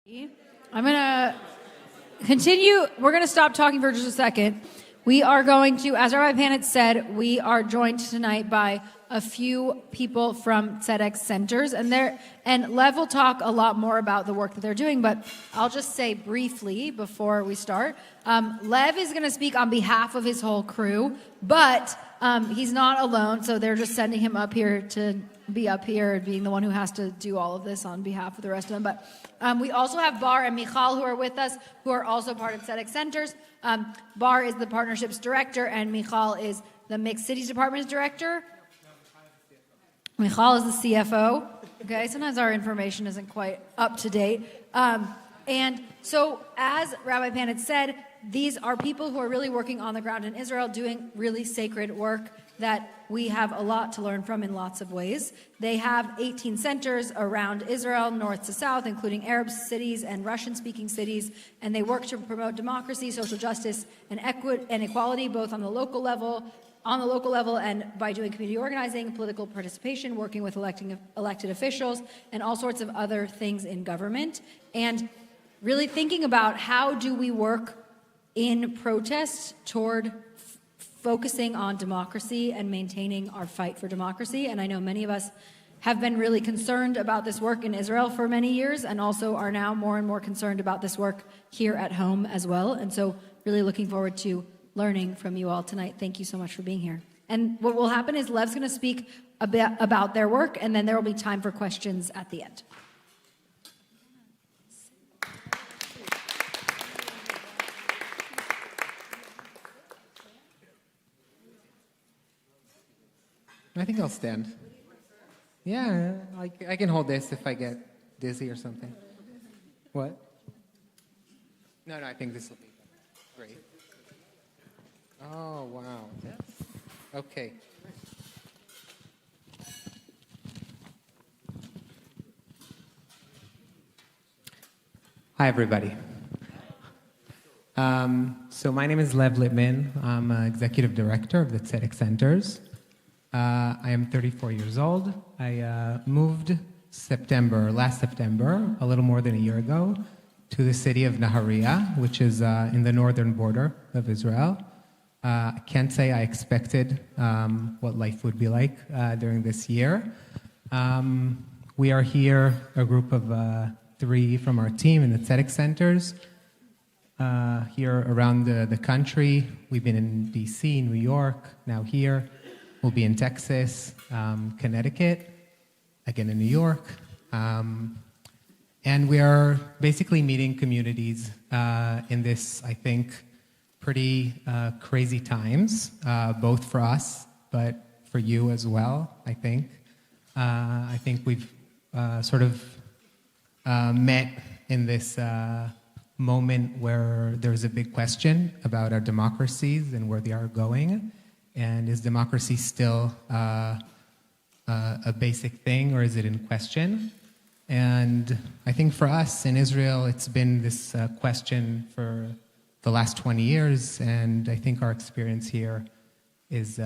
I'm going to continue. We're going to stop talking for just a second. We are going to, as Rabbi Panitz said, we are joined tonight by a few people from Tzedek centers, and Lev will talk a lot more about the work that they're doing, but I'll just say briefly before we start, Lev is going to speak on behalf of his whole crew, but he's not alone, so they're just sending him up here to be up here, being the one who has to do all of this on behalf of the rest of them. But we also have Bar and Michal who are with us, who are also part of Tzedek Centers. Bar is the partnerships director, and Michal is the Mixed Cities Department's director. Michal is the CFO. Okay, sometimes our information isn't quite up to date. And so, as Rabbi Panitz said, these are people who are really working on the ground in Israel, doing really sacred work that we have a lot to learn from in lots of ways. They have 18 centers around Israel, north to south, including Arab cities and Russian-speaking cities, and they work to promote democracy, social justice, and equality, both on the local level and by doing community organizing, political participation, working with elected officials, and all sorts of other things in government, and really thinking about how do we work in protest toward focusing on democracy and maintaining our fight for democracy. And I know many of us have been really concerned about this work in Israel for many years, and also are now more and more concerned about this work here at home as well. And so really looking forward to learning from you all tonight. Thank you so much for being here. And what will happen is Lev's going to speak a bit about their work, and then there will be time for questions at the end. I think I'll stand. Yeah, I can hold this if I get dizzy or something. What? No, I think this will be great. Oh, wow. Okay. Hi, everybody. So my name is Lev Lippman. I'm executive director of the Tzedek Centers. I am 34 years old. I moved last September, a little more than a year ago, to the city of Nahariya, which is in the northern border of Israel. I can't say I expected what life would be like during this year. We are here, a group of 3 from our team in the Tzedek Centers, here around the country. We've been in DC, New York, now here. We'll be in Texas, Connecticut, again in New York. And we are basically meeting communities in this, I think, pretty crazy times, both for us, but for you as well, I think. I think we've sort of met in this moment where there's a big question about our democracies and where they are going. And is democracy still a basic thing, or is it in question? And I think for us in Israel, it's been this question for the last 20 years, and I think our experience here is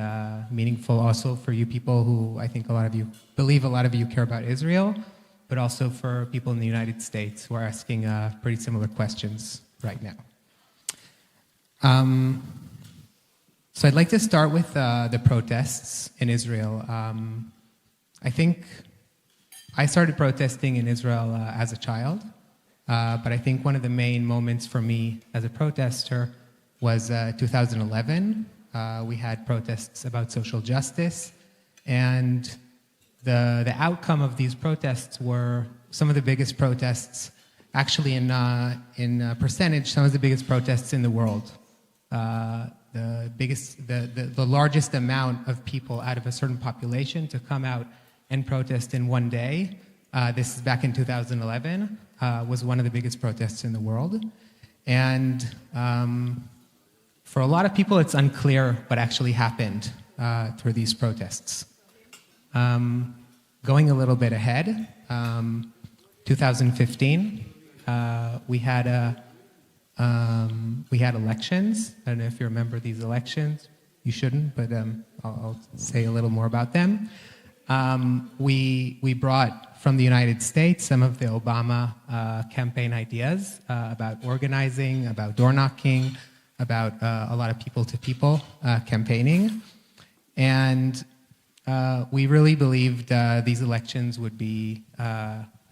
meaningful also for you people who I think a lot of you care about Israel, but also for people in the United States who are asking pretty similar questions right now. So I'd like to start with the protests in Israel. I think I started protesting in Israel as a child, but I think one of the main moments for me as a protester was 2011. We had protests about social justice, and the outcome of these protests were some of the biggest protests, actually in percentage, some of the biggest protests in the world. The largest amount of people out of a certain population to come out and protest in one day, this is back in 2011, was one of the biggest protests in the world. And for a lot of people, it's unclear what actually happened through these protests. Going a little bit ahead, 2015, we had elections. I don't know if you remember these elections. You shouldn't, but I'll say a little more about them. We brought from the United States some of the Obama campaign ideas about organizing, about door knocking, about a lot of people-to-people campaigning. And we really believed these elections would be,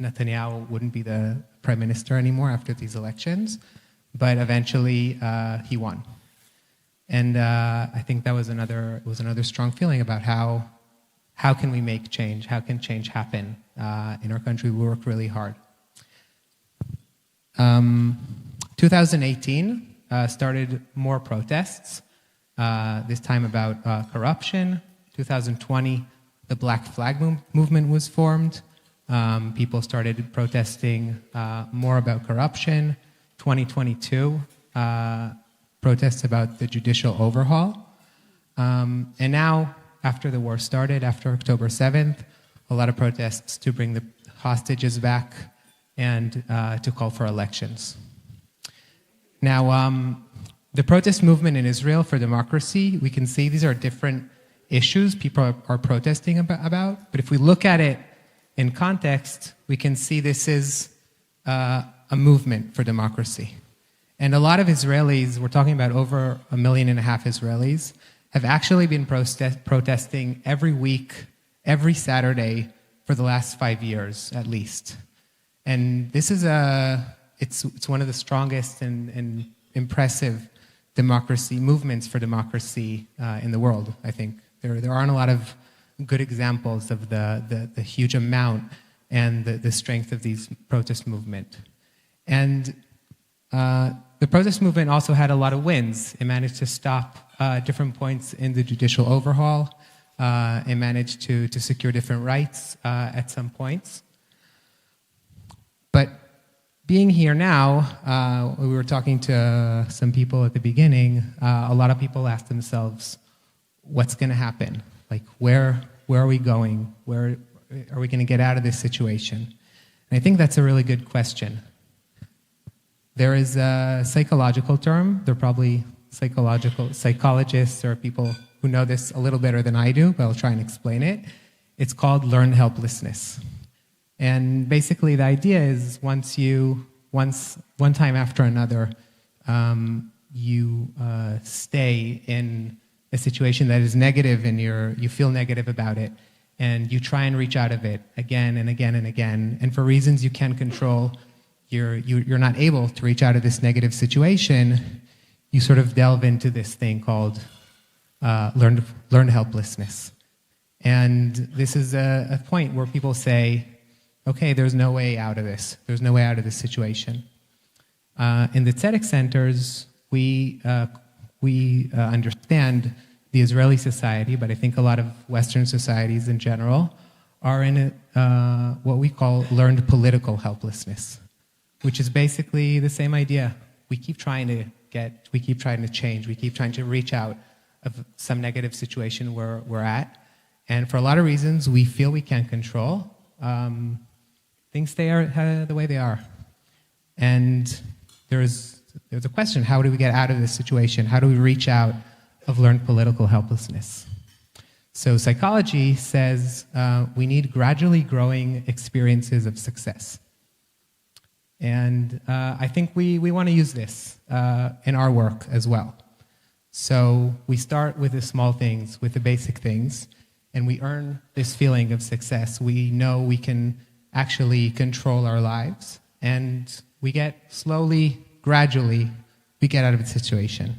Netanyahu wouldn't be the prime minister anymore after these elections, but eventually he won. And I think that was another strong feeling about how can we make change? How can change happen in our country? We work really hard. 2018 started more protests, this time about corruption. 2020, the Black Flag movement was formed. People started protesting more about corruption. 2022, protests about the judicial overhaul. And now, after the war started, after October 7th, a lot of protests to bring the hostages back and to call for elections. Now, the protest movement in Israel for democracy, we can see these are different issues people are protesting about, but if we look at it in context, we can see this is a movement for democracy. And a lot of Israelis, we're talking about over 1.5 million Israelis, have actually been protesting every week, every Saturday for the last 5 years at least. And this is it's one of the strongest and impressive democracy movements for democracy in the world, I think. There aren't a lot of good examples of the huge amount and the strength of these protest movement. And the protest movement also had a lot of wins. It managed to stop different points in the judicial overhaul. It managed to secure different rights at some points. But being here now, we were talking to some people at the beginning, a lot of people ask themselves, what's going to happen? Like, where are we going? Where are we going to get out of this situation? And I think that's a really good question. There is a psychological term. There are probably psychologists or people who know this a little better than I do, but I'll try and explain it. It's called learned helplessness. And basically the idea is one time after another, you stay in a situation that is negative and you feel negative about it, and you try and reach out of it again and again and again, and for reasons you can't control, you're not able to reach out of this negative situation. You sort of delve into this thing called learned helplessness. And this is a point where people say, okay, there's no way out of this. There's no way out of this situation. In the Tzedek centers, we understand the Israeli society, but I think a lot of Western societies in general are in what we call learned political helplessness, which is basically the same idea. We keep trying to change, we keep trying to reach out of some negative situation where we're at, and for a lot of reasons we feel we can't control, things stay the way they are. And there's a question, how do we get out of this situation? How do we reach out of learned political helplessness? So psychology says we need gradually growing experiences of success. And I think we want to use this in our work as well. So we start with the small things, with the basic things, and we earn this feeling of success. We know we can actually control our lives, and we get slowly, gradually, we get out of the situation.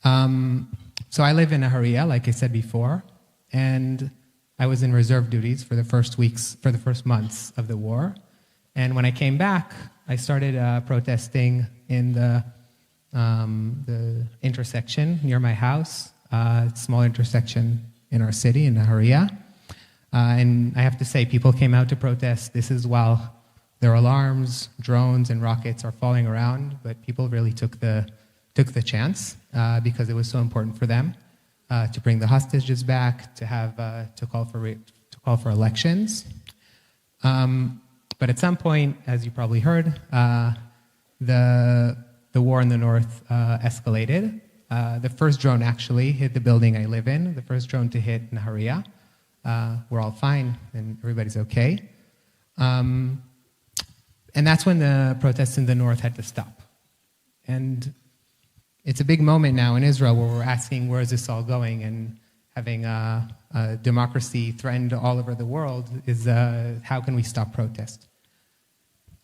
So I live in Nahariya, like I said before, and I was in reserve duties for the first months of the war. And when I came back, I started protesting in the intersection near my house, small intersection in our city, in Nahariya. And I have to say, people came out to protest. This is while their alarms, drones, and rockets are falling around, but people really took the chance because it was so important for them to bring the hostages back, to call for elections. But at some point, as you probably heard, the war in the north escalated. The first drone actually hit the building I live in, the first drone to hit Nahariya. we're all fine and everybody's okay. And that's when the protests in the north had to stop. And it's a big moment now in Israel where we're asking, where is this all going? And having a democracy threatened all over the world is how can we stop protest?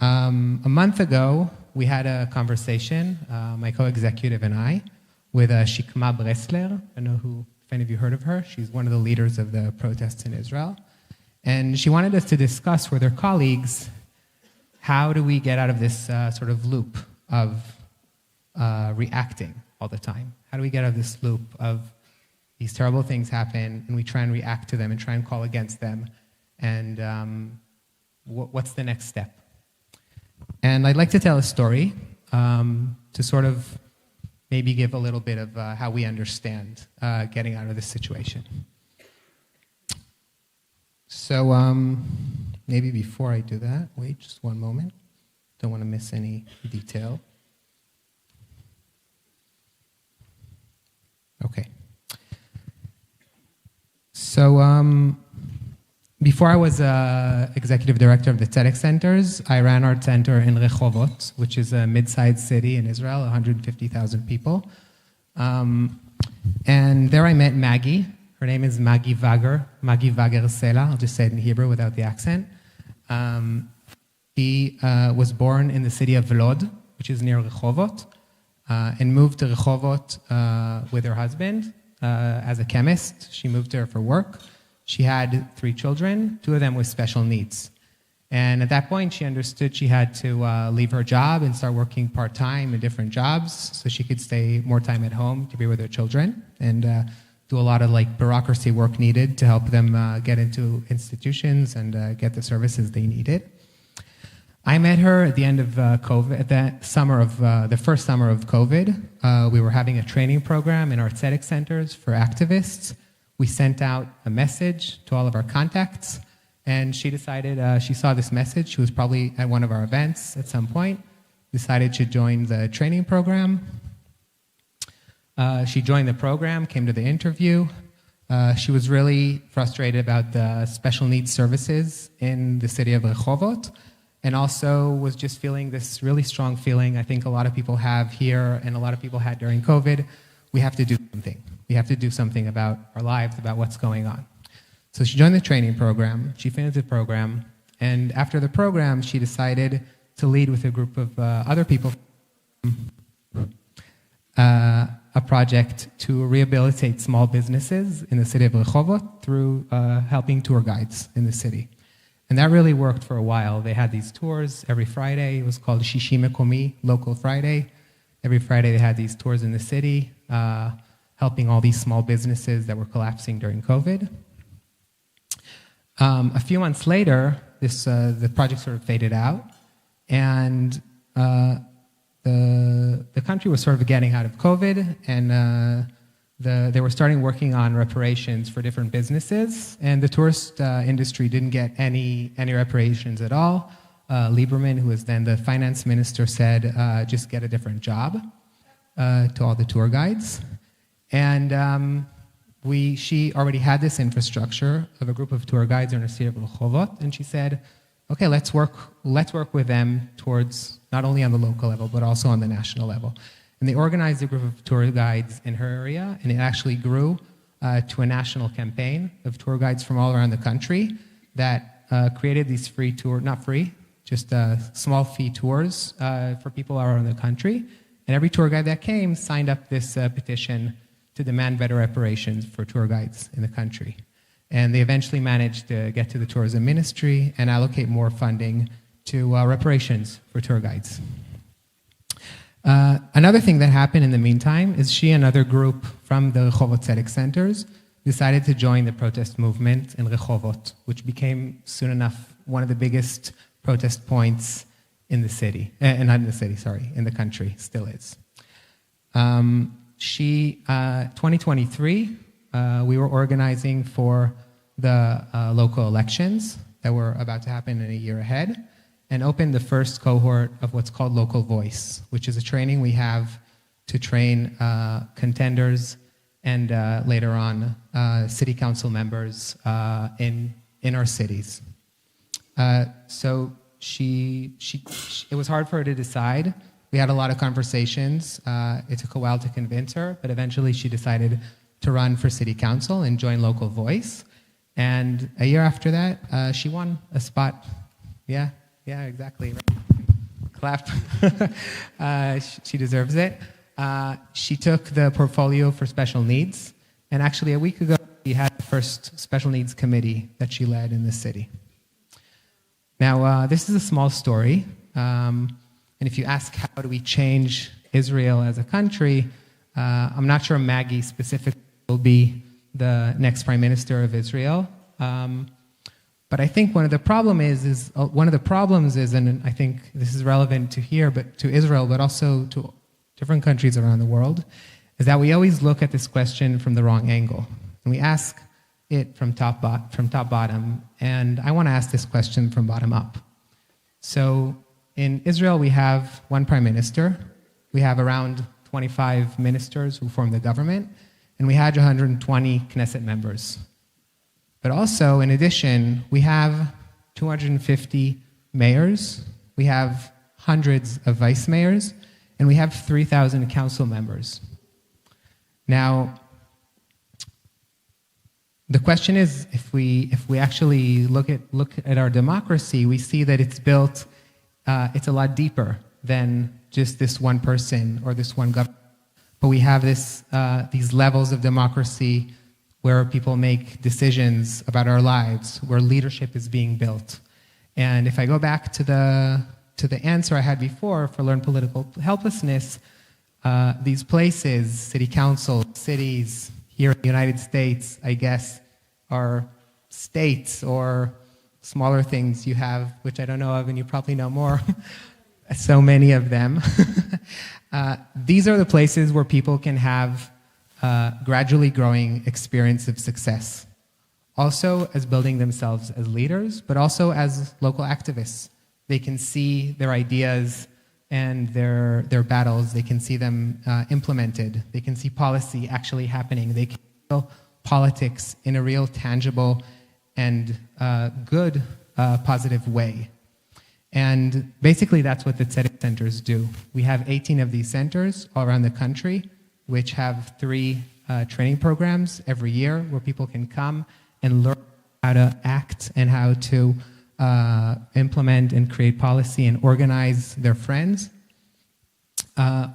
A month ago, we had a conversation, my co-executive and I, with Shikma Bresler. I don't know if any of you heard of her. She's one of the leaders of the protests in Israel. And she wanted us to discuss with her colleagues, how do we get out of this sort of loop of reacting all the time? How do we get out of this loop of these terrible things happen and we try and react to them and try and call against them? And what's the next step? And I'd like to tell a story to sort of maybe give a little bit of how we understand getting out of this situation. So maybe before I do that, wait just one moment. Don't want to miss any detail. Okay. So before I was executive director of the Tzedek centers, I ran our center in Rehovot, which is a mid-sized city in Israel, 150,000 people. And there I met Maggie. Her name is Maggie Wager Sela. I'll just say it in Hebrew without the accent. She was born in the city of Lod, which is near Rehovot, and moved to Rehovot with her husband as a chemist. She moved there for work. She had 3 children, 2 of them with special needs. And at that point, she understood she had to leave her job and start working part-time in different jobs so she could stay more time at home to be with her children and do a lot of bureaucracy work needed to help them get into institutions and get the services they needed. I met her at the end of COVID, at the first summer of COVID. We were having a training program in our Tzedek centers for activists. We sent out a message to all of our contacts, and she decided, she saw this message. She was probably at one of our events at some point, decided to join the training program. She joined the program, came to the interview. She was really frustrated about the special needs services in the city of Rehovot, and also was just feeling this really strong feeling I think a lot of people have here and a lot of people had during COVID. We have to do something. We have to do something about our lives, about what's going on. So she joined the training program. She finished the program. And after the program, she decided to lead with a group of other people a project to rehabilitate small businesses in the city of Rehovot through helping tour guides in the city. And that really worked for a while. They had these tours every Friday. It was called Shishi Mekomi, Local Friday. Every Friday they had these tours in the city, helping all these small businesses that were collapsing during COVID. A few months later, the project sort of faded out, and the country was sort of getting out of COVID, and they were starting working on reparations for different businesses, and the tourist industry didn't get any reparations at all. Lieberman, who was then the finance minister, said, just get a different job to all the tour guides. And she already had this infrastructure of a group of tour guides in the city of Rehovot, and she said, okay, let's work with them towards not only on the local level, but also on the national level. And they organized a group of tour guides in her area, and it actually grew to a national campaign of tour guides from all around the country that created these free tour, not free, just small fee tours for people all around the country. And every tour guide that came signed up this petition to demand better reparations for tour guides in the country. And they eventually managed to get to the tourism ministry and allocate more funding to reparations for tour guides. Another thing that happened in the meantime is she and another group from the Rehovot Tzedek centers decided to join the protest movement in Rehovot, which became soon enough one of the biggest protest points in the city, not in the city, sorry, in the country, still is. 2023, we were organizing for the local elections that were about to happen in a year ahead, and opened the first cohort of what's called Local Voice, which is a training we have to train contenders and later on city council members in our cities. So it was hard for her to decide. We had a lot of conversations. It took a while to convince her, but eventually she decided to run for city council and join Local Voice. And a year after that, she won a spot. Yeah, exactly. Clap. She deserves it. She took the portfolio for special needs, and actually a week ago, we had the first special needs committee that she led in the city. Now, this is a small story, and if you ask how do we change Israel as a country, I'm not sure Maggie specifically will be the next prime minister of Israel. But I think one of the problems is, and I think this is relevant to here, but to Israel, but also to different countries around the world, is that we always look at this question from the wrong angle, and we ask it from top bottom. And I want to ask this question from bottom up. So in Israel, we have one prime minister, we have around 25 ministers who form the government, and we had 120 Knesset members. But also, in addition, we have 250 mayors, we have hundreds of vice mayors, and we have 3,000 council members. Now, the question is, if we actually look at our democracy, we see that it's built, it's a lot deeper than just this one person or this one government. But we have these levels of democracy where people make decisions about our lives, where leadership is being built. And if I go back to the answer I had before for learn political helplessness, these places, city council, cities here in the United States, I guess, are states or smaller things you have, which I don't know of, and you probably know more. So many of them. These are the places where people can have gradually growing experience of success, also as building themselves as leaders, but also as local activists. They can see their ideas and their battles, they can see them implemented, they can see policy actually happening, they can feel politics in a real tangible and good, positive way. And basically that's what the Tzedek centers do. We have 18 of these centers all around the country, which have 3 training programs every year where people can come and learn how to act and how to implement and create policy and organize their friends.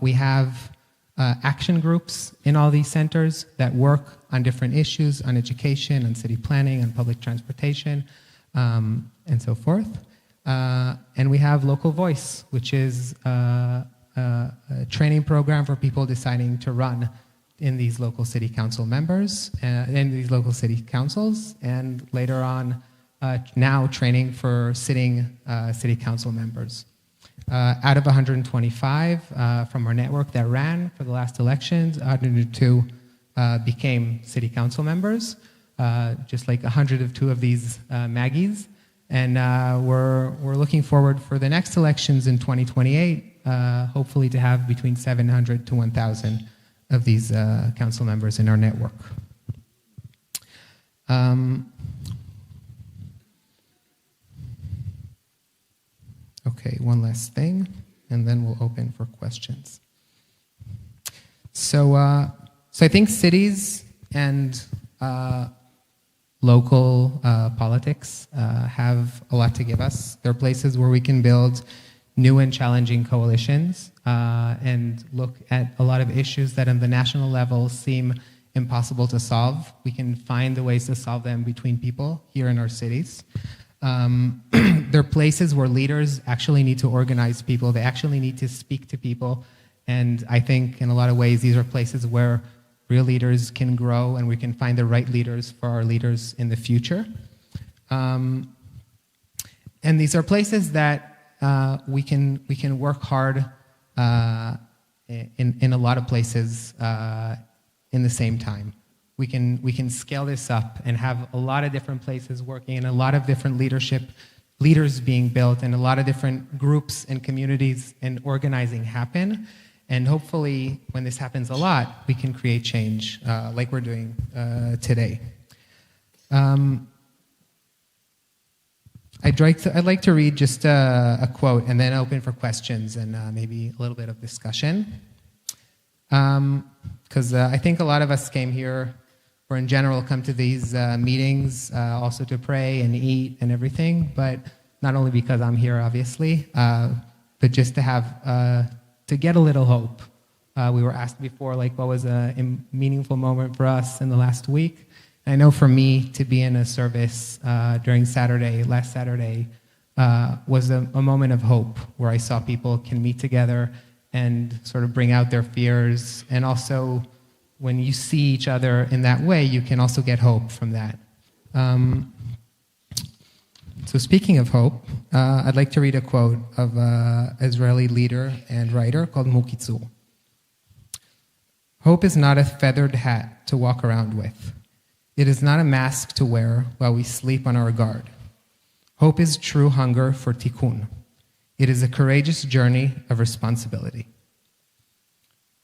We have action groups in all these centers that work on different issues, on education, on city planning, on public transportation, and so forth. And we have Local Voice, which is a training program for people deciding to run in these local city council members, in these local city councils, and later on, now training for sitting city council members. Out of 125 from our network that ran for the last elections, 102 became city council members, just like 102 of these Maggies. And we're looking forward for the next elections in 2028, hopefully to have between 700 to 1,000 of these council members in our network. Okay, one last thing, and then we'll open for questions. So I think cities and local politics have a lot to give us. They're places where we can build new and challenging coalitions and look at a lot of issues that on the national level seem impossible to solve. We can find the ways to solve them between people here in our cities. They're places where leaders actually need to organize people. They actually need to speak to people. And I think in a lot of ways, these are places where real leaders can grow and we can find the right leaders for our leaders in the future. And these are places that we can work hard in a lot of places in the same time. We can scale this up and have a lot of different places working and a lot of different leaders being built and a lot of different groups and communities and organizing happen. And hopefully, when this happens a lot, we can create change like we're doing today. I'd like to read just a quote and then open for questions and maybe a little bit of discussion. Because I think a lot of us came here, or in general come to these meetings also to pray and eat and everything, but not only because I'm here, obviously, but just to have, to get a little hope. We were asked before, like, what was a meaningful moment for us in the last week? I know for me to be in a service during last Saturday, was a moment of hope where I saw people can meet together and sort of bring out their fears. And also, when you see each other in that way, you can also get hope from that. So speaking of hope, I'd like to read a quote of an Israeli leader and writer called Mukitzu. Hope is not a feathered hat to walk around with. It is not a mask to wear while we sleep on our guard. Hope is true hunger for tikkun. It is a courageous journey of responsibility.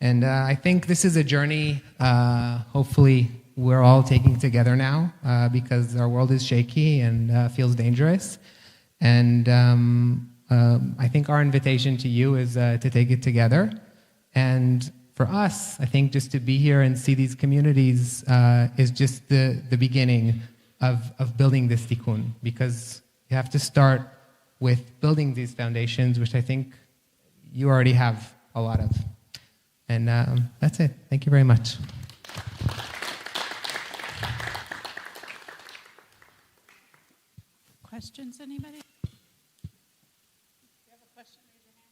And I think this is a journey, hopefully, we're all taking together now because our world is shaky and feels dangerous. And I think our invitation to you is to take it together. And for us, I think just to be here and see these communities is just the beginning of building this tikkun, because you have to start with building these foundations, which I think you already have a lot of. And that's it. Thank you very much. Questions, anybody? You have a question, raise your hand.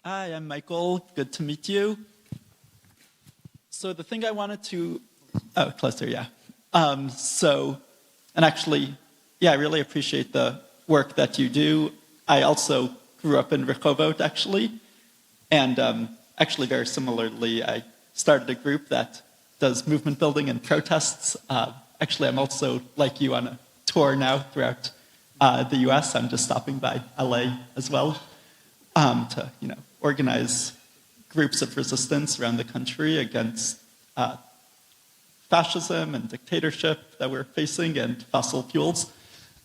Hi, I'm Michael. Good to meet you. So the thing I wanted to, closer, yeah. And actually, yeah, I really appreciate the work that you do. I also grew up in Rehovot, actually. And actually, very similarly, I started a group that does movement building and protests. Actually, I'm also, like you, on a tour now throughout the US. I'm just stopping by LA as well to, organize groups of resistance around the country against fascism and dictatorship that we're facing and fossil fuels.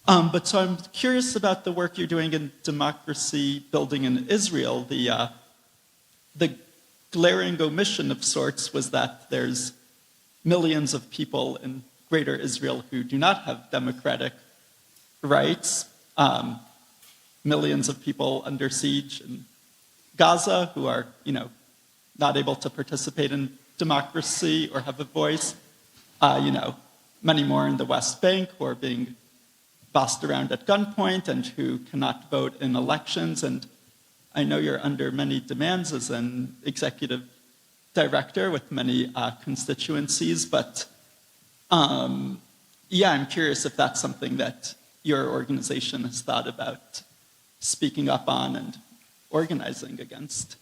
But so I'm curious about the work you're doing in democracy building in Israel. The glaring omission of sorts was that there's millions of people in greater Israel who do not have democratic rights, millions of people under siege in Gaza who are, not able to participate in democracy or have a voice. Many more in the West Bank who are being bossed around at gunpoint and who cannot vote in elections. And I know you're under many demands as an executive director with many constituencies, but I'm curious if that's something that your organization has thought about speaking up on and organizing against.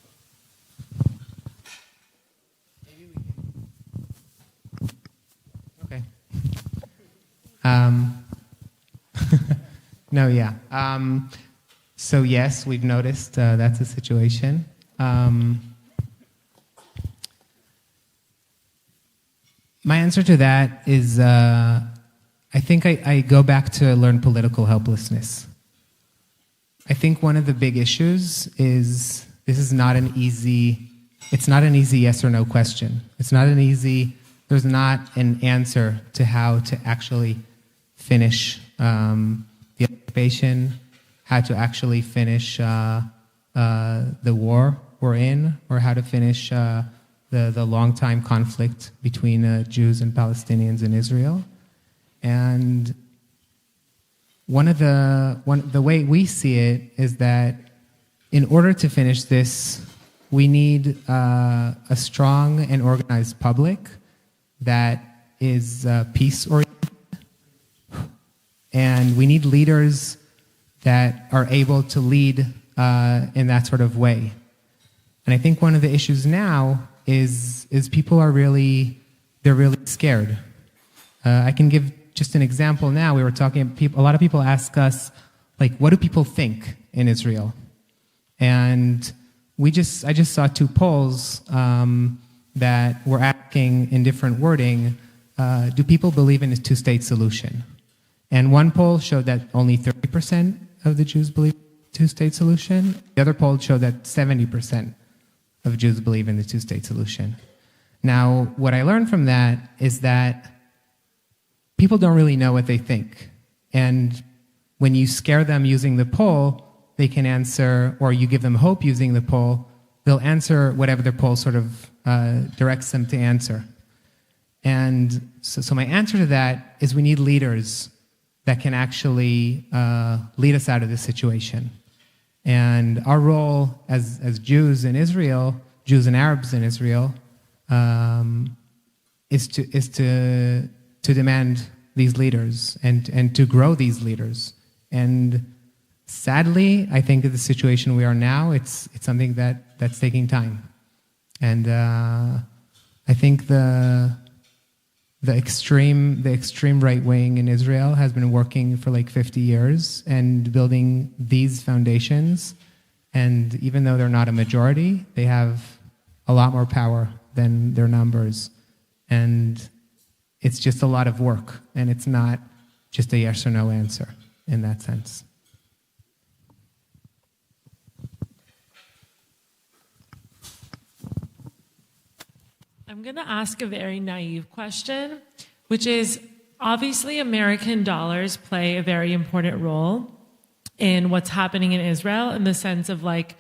Okay. No, yeah. So yes, we've noticed that's a situation. My answer to that is I think I go back to learn political helplessness. I think one of the big issues is it's not an easy yes or no question. There's not an answer to how to actually finish the occupation, how to actually finish the war we're in, or how to finish the long-time conflict between Jews and Palestinians in Israel. And the way we see it is that in order to finish this, we need a strong and organized public that is peace-oriented. And we need leaders that are able to lead in that sort of way. And I think one of the issues now is people are really scared. I can give just an example now. We were talking, a lot of people ask us, like, what do people think in Israel? And I just saw two polls that were asking in different wording, do people believe in a two-state solution? And one poll showed that only 30% of the Jews believe in a two-state solution. The other poll showed that 70% of Jews believe in the two-state solution. Now, what I learned from that is that people don't really know what they think. And when you scare them using the poll, they can answer, or you give them hope using the poll, they'll answer whatever the poll sort of directs them to answer. And so my answer to that is we need leaders that can actually lead us out of this situation. And our role as Jews in Israel, Jews and Arabs in Israel, is to demand these leaders and to grow these leaders. And sadly, I think in the situation we are now, it's something that's taking time. And I think the extreme right wing in Israel has been working for like 50 years and building these foundations. And even though they're not a majority, they have a lot more power than their numbers. And it's just a lot of work, and it's not just a yes or no answer in that sense. I'm going to ask a very naive question, which is obviously American dollars play a very important role in what's happening in Israel in the sense of like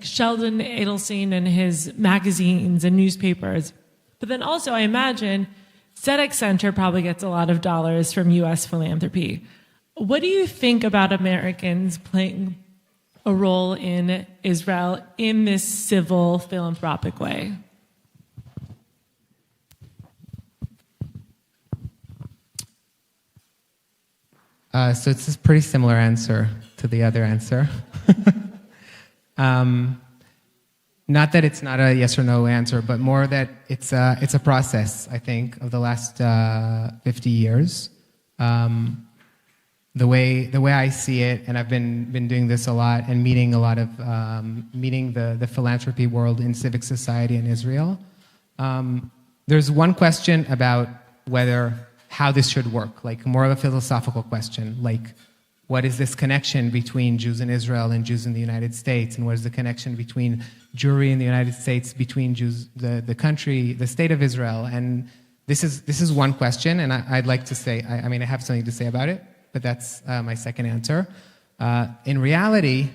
Sheldon Adelstein and his magazines and newspapers. But then also I imagine Tzedek Center probably gets a lot of dollars from U.S. philanthropy. What do you think about Americans playing a role in Israel in this civil philanthropic way? So it's a pretty similar answer to the other answer. Not that it's not a yes or no answer, but more that it's a process, I think, of the last 50 years. The way I see it, and I've been doing this a lot and meeting the philanthropy world in civic society in Israel. There's one question about how this should work, like more of a philosophical question, like what is this connection between Jews in Israel and Jews in the United States, and what is the connection between Jewry in the United States, between Jews, the country, the state of Israel? And this is one question, and I'd like to say, I have something to say about it, but that's my second answer. In reality,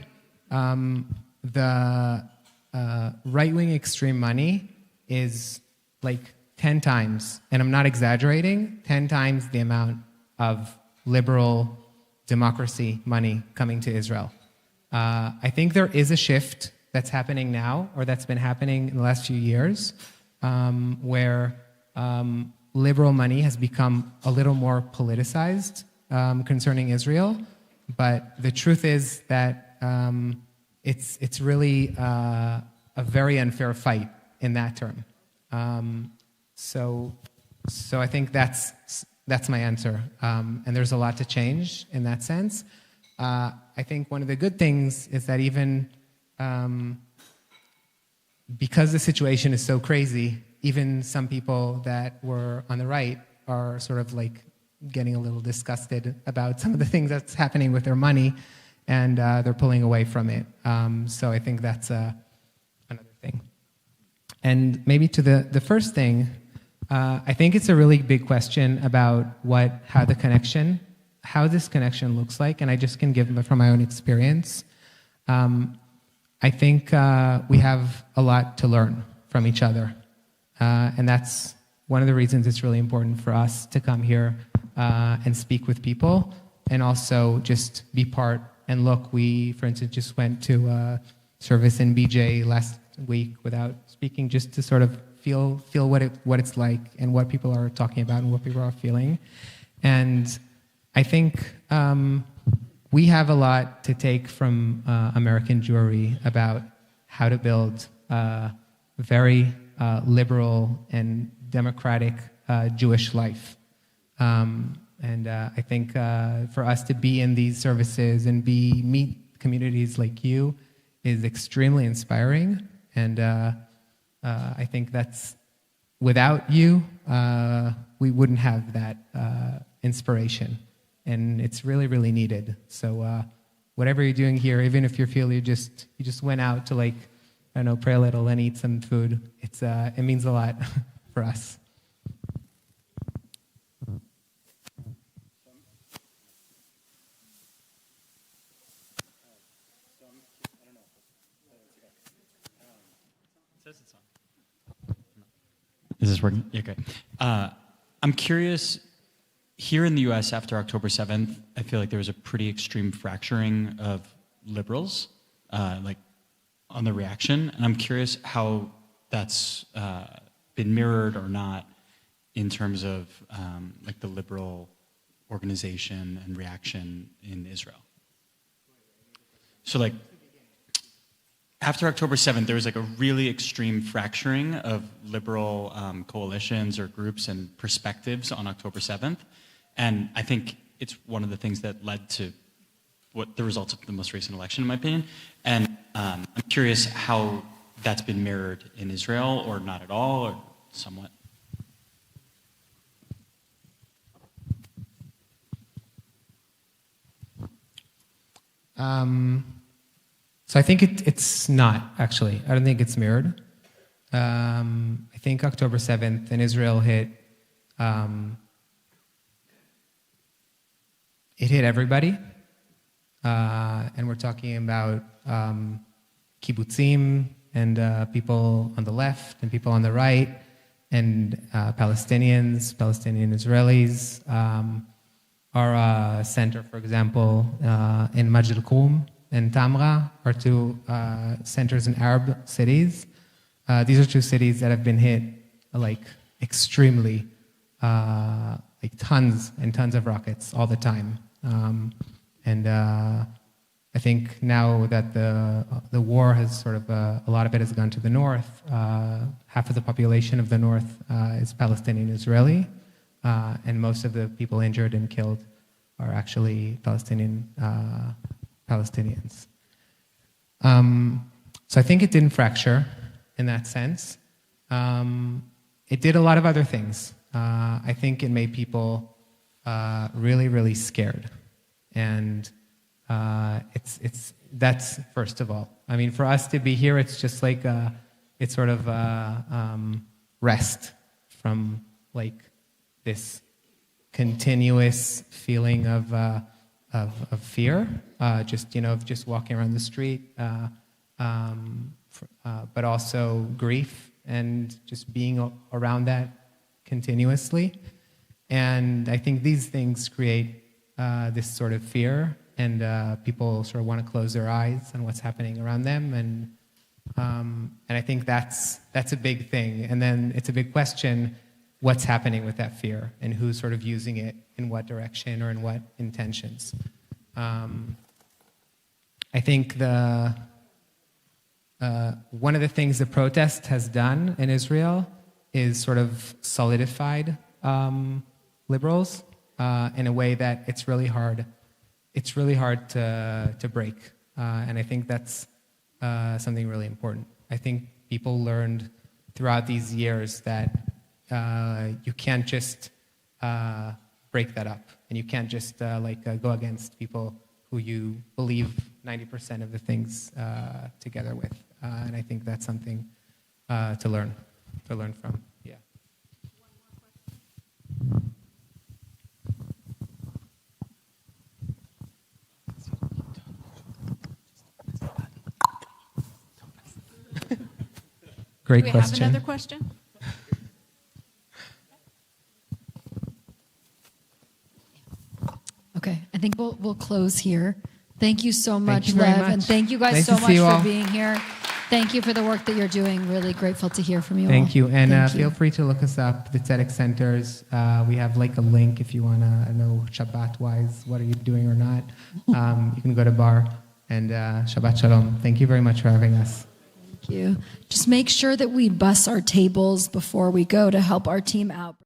the right-wing extreme money is like 10 times, and I'm not exaggerating, 10 times the amount of liberal democracy money coming to Israel. I think there is a shift that's happening now, or that's been happening in the last few years, where liberal money has become a little more politicized concerning Israel. But the truth is that it's really a very unfair fight in that term. So I think that's my answer. And there's a lot to change in that sense. I think one of the good things is that even because the situation is so crazy, even some people that were on the right are sort of like getting a little disgusted about some of the things that's happening with their money, and they're pulling away from it. So I think that's another thing. And maybe to the first thing, I think it's a really big question about how this connection looks like, and I just can give from my own experience. I think we have a lot to learn from each other, and that's one of the reasons it's really important for us to come here and speak with people, and also just be part. And look, we, for instance, just went to a service in BJ last week without speaking, just to sort of feel what it's like and what people are talking about and what people are feeling. And I think we have a lot to take from American Jewry about how to build a very liberal and democratic Jewish life. I think for us to be in these services and meet communities like you is extremely inspiring. And I think that's, without you, we wouldn't have that inspiration. And it's really, really needed. So whatever you're doing here, even if you feel you just went out to, like, I don't know, pray a little and eat some food, it means a lot for us. Is this working? Yeah, okay. I'm curious, here in the US after October 7th, I feel like there was a pretty extreme fracturing of liberals, like on the reaction. And I'm curious how that's been mirrored or not in terms of like the liberal organization and reaction in Israel. So like, after October 7th, there was like a really extreme fracturing of liberal coalitions or groups and perspectives on October 7th. And I think it's one of the things that led to what the results of the most recent election, in my opinion. And I'm curious how that's been mirrored in Israel, or not at all, or somewhat. So I think it's not, actually. I don't think it's mirrored. I think October 7th in Israel it hit everybody. And we're talking about kibbutzim and people on the left and people on the right, and Palestinians, Palestinian Israelis. Our center, for example, in Majd al-Qum and Tamra are two centers in Arab cities. These are two cities that have been hit like extremely, like tons and tons of rockets all the time. I think now that the war has sort of, a lot of it has gone to the north, half of the population of the north is Palestinian Israeli, and most of the people injured and killed are actually Palestinians. So I think it didn't fracture in that sense. It did a lot of other things. I think it made people really, really scared. And that's first of all. I mean, for us to be here, it's just like it's sort of rest from like this continuous feeling of fear, just walking around the street, but also grief and just being around that continuously. And I think these things create this sort of fear, and people sort of want to close their eyes on what's happening around them, and I think that's a big thing. And then it's a big question: what's happening with that fear, and who's sort of using it in what direction or in what intentions? I think one of the things the protest has done in Israel is sort of solidified liberals in a way that it's really hard to break. And I think that's something really important. I think people learned throughout these years that you can't just break that up, and you can't just go against people who you believe 90% of the things together with. And I think that's something to learn from. Yeah. Great Do we question. have another question? Okay, I think we'll close here. Thank you so much, you very Lev, much. and thank you guys Nice so to much see you for all. being here. Thank you for the work that you're doing. Really grateful to hear from you all. Thank you. And Thank you. feel free to look us up, the Tzedek Centers. We have like a link if you want to know Shabbat-wise, what are you doing or not. You can go to bar. And Shabbat Shalom. Thank you very much for having us. Thank you. Just make sure that we bus our tables before we go to help our team out.